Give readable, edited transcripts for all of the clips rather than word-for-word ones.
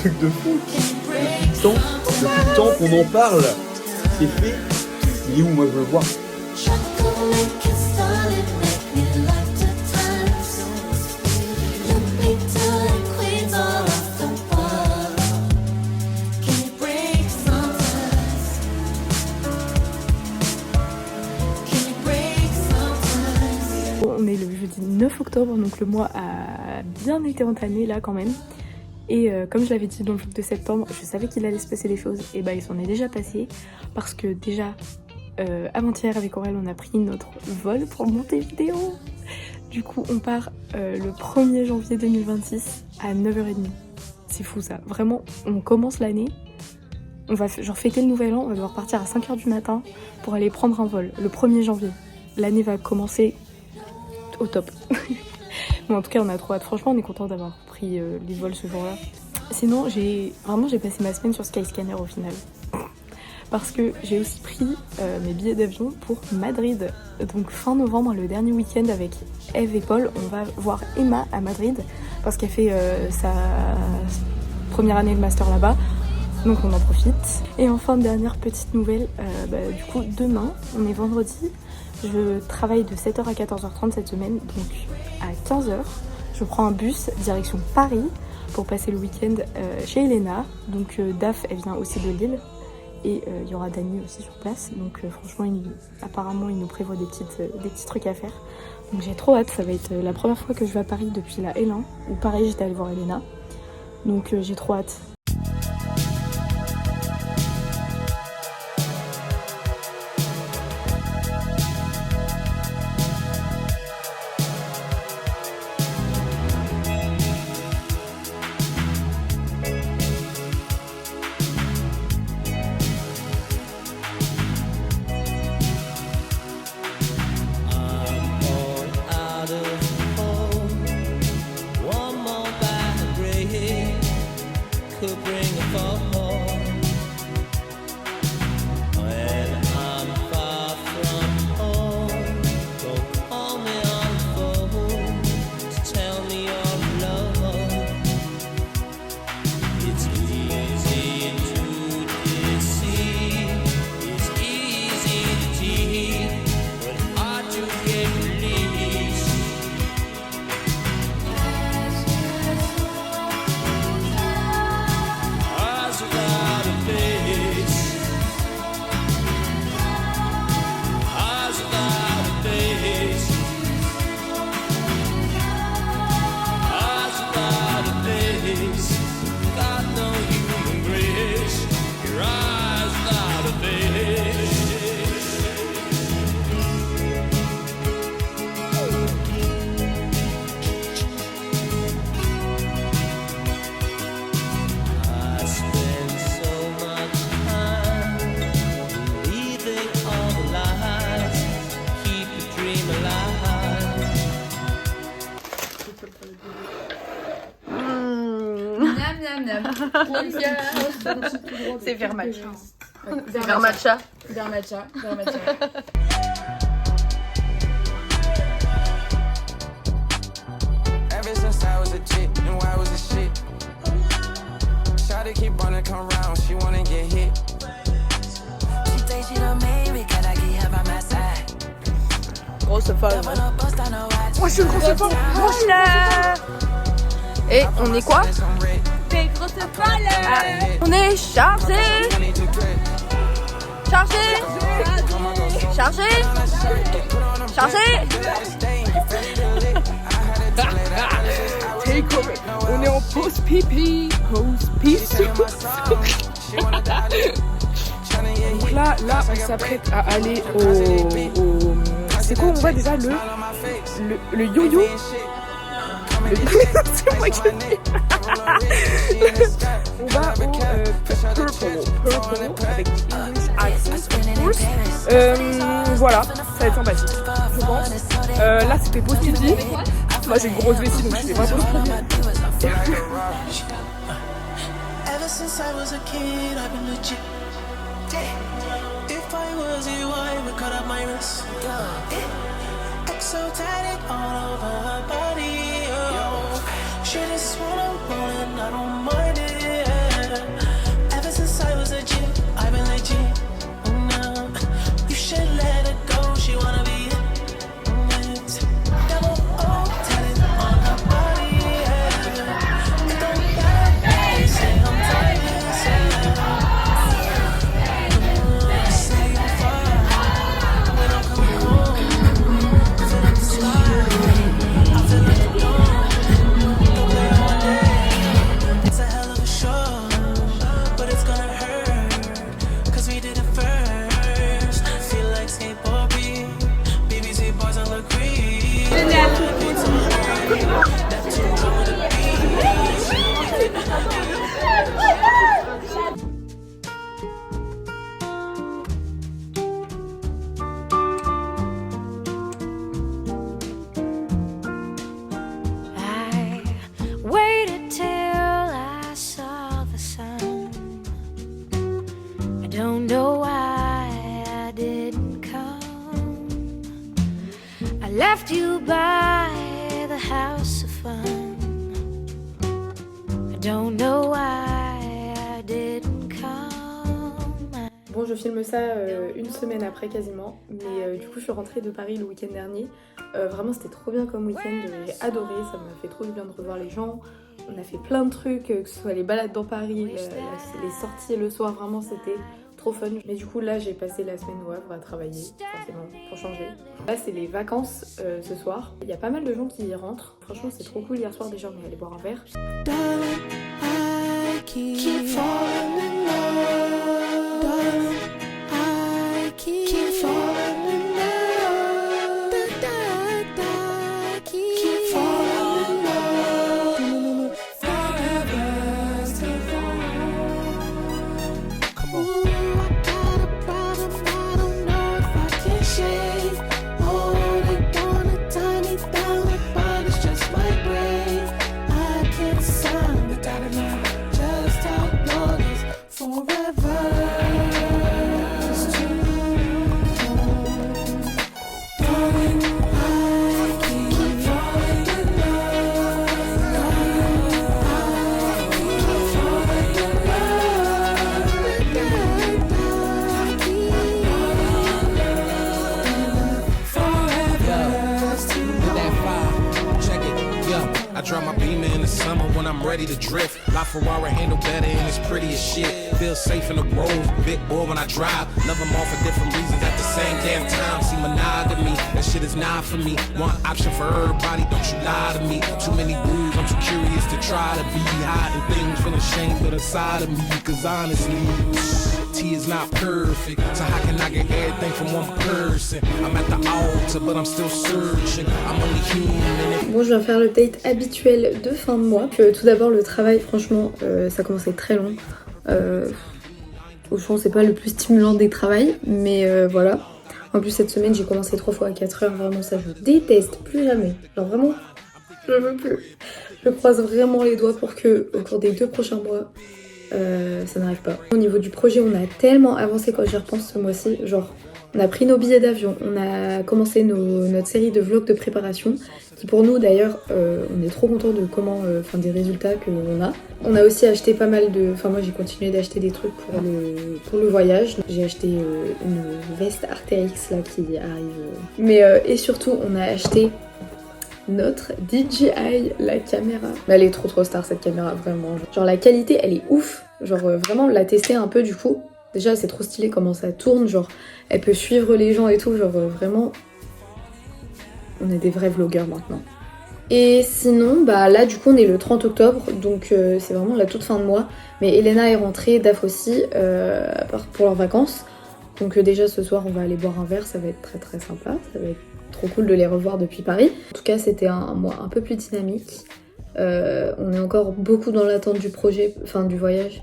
truc de fou. Depuis le temps qu'on en parle, c'est fait. Il est où? Moi je veux le voir. On est le jeudi 9 octobre, donc le mois a bien été entamé là quand même. Et comme je l'avais dit dans le vlog de septembre, je savais qu'il allait se passer des choses, et bah il s'en est déjà passé. Parce que déjà, avant-hier avec Aurel, on a pris notre vol pour monter vidéo. Du coup on part le 1er janvier 2026 à 9h30. C'est fou ça, vraiment on commence l'année. On va genre fêter le nouvel an, on va devoir partir à 5h du matin pour aller prendre un vol le 1er janvier. L'année va commencer au top. Mais en tout cas on a trop hâte, franchement on est content d'avoir pris les vols ce jour-là. Sinon j'ai passé ma semaine sur Skyscanner au final. Parce que j'ai aussi pris mes billets d'avion pour Madrid. Donc fin novembre, le dernier week-end avec Eve et Paul, on va voir Emma à Madrid parce qu'elle fait sa première année de master là-bas. Donc on en profite. Et enfin, dernière petite nouvelle, du coup demain, on est vendredi, je travaille de 7h à 14h30 cette semaine. Donc à 15h, je prends un bus direction Paris pour passer le week-end chez Elena. Donc Daf, elle vient aussi de Lille. Et il y aura Dani aussi sur place, donc franchement apparemment il nous prévoit des petits trucs à faire. Donc j'ai trop hâte, ça va être la première fois que je vais à Paris depuis la L1, où pareil j'étais allée voir Elena. Donc j'ai trop hâte. C'est vers matcha. Vers matcha. Vers matcha. Vers matcha. Ever since I was a chick, knew I was a shit. Shawty keep wanna come round, she wanna get hit. She say she done made me, can I get her by my side? Grosse folle. Moi je suis une grosse folle. Voilà. Et on est quoi? Des grosses folles. On est chargé. Chargé. Chargé. Chargé. Take over. On est en pause pipi. Pause pipi. Donc là, on s'apprête à aller au... C'est quoi on va déjà le yo-yo. C'est moi qui le dis. On va au Purple avec English accent of course. Voilà, ça va être sympathique, je pense. Là c'était pause pipi. Moi j'ai une grosse vessie donc je fais pas pause pipi. Ever since I was a kid, I've been legit. If I was you, I would cut up my wrist. Exotic all over her body. She just wanna roll and I don't mind it. left you by the house of fun. I don't know why I didn't come. Bon, je filme ça une semaine après quasiment, mais du coup je suis rentrée de Paris le week-end dernier. Vraiment c'était trop bien comme week-end, j'ai adoré, ça m'a fait trop du bien de revoir les gens. On a fait plein de trucs, que ce soit les balades dans Paris, les sorties le soir, vraiment c'était trop fun. Mais du coup là j'ai passé la semaine au Havre à travailler, forcément, pour changer. Là c'est les vacances ce soir. Il y a pas mal de gens qui y rentrent. Franchement c'est trop cool. Hier soir déjà on est allé boire un verre. Keep falling in love, darling. I keep falling in love, keep falling in love. Forever still come on. Ooh, I got a problem, I don't know if I can shake. Oh, they wanna tie me down, but it's just my brain. I can't sound the dotted line. Just how long is forever? It's too long. Darling, I keep falling in love. I keep falling in love. Forever is too long. Check it, yo. I drop my Beamer in the summer when I'm ready to drift. LaFerrari handle better and it's pretty as shit. Feel safe in the road, big boy when I drive. Love them all for different reasons at the same damn time. See monogamy, that shit is not for me. One option for everybody, don't you lie to me. Too many rules, I'm too curious to try to be hiding things, feeling ashamed of the side of me. Cause honestly, T is not perfect, so how can I get everything from one person? I'm at the altar, but I'm still searching. I'm only human. Bon, je viens faire l'update habituel de fin de mois. Tout d'abord le travail, franchement, ça commençait très long. Au fond, c'est pas le plus stimulant des travails, mais voilà. En plus, cette semaine, j'ai commencé 3 fois à 4 heures. Vraiment, ça, je déteste. Plus jamais. Genre, vraiment, je veux plus. Je croise vraiment les doigts pour que, au cours des 2 prochains mois, ça n'arrive pas. Au niveau du projet, on a tellement avancé quand j'y repense ce mois-ci. Genre, on a pris nos billets d'avion, on a commencé notre série de vlogs de préparation, qui pour nous d'ailleurs, on est trop contents de comment, des résultats qu'on a. On a aussi acheté pas mal de... Enfin moi j'ai continué d'acheter des trucs pour le voyage. J'ai acheté une veste Arc'teryx là qui arrive. Mais et surtout on a acheté notre DJI, la caméra. Mais elle est trop star cette caméra, vraiment. Genre la qualité elle est ouf. Genre vraiment la tester un peu du coup. Déjà c'est trop stylé comment ça tourne, genre elle peut suivre les gens et tout, genre vraiment on est des vrais vlogueurs maintenant. Et sinon bah là du coup on est le 30 octobre donc c'est vraiment la toute fin de mois. Mais Elena est rentrée, Daph aussi pour leurs vacances. Donc déjà ce soir on va aller boire un verre, ça va être très sympa, ça va être trop cool de les revoir depuis Paris. En tout cas c'était un mois un peu plus dynamique. On est encore beaucoup dans l'attente du projet, du voyage.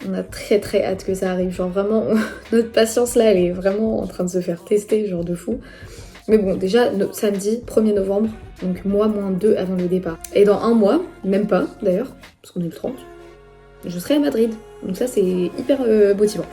On a très hâte que ça arrive, genre vraiment notre patience là elle est vraiment en train de se faire tester, genre de fou. Mais bon déjà samedi 1er novembre, donc mois moins 2 avant le départ. Et dans un mois, même pas d'ailleurs, parce qu'on est le 30, je serai à Madrid. Donc ça c'est hyper motivant.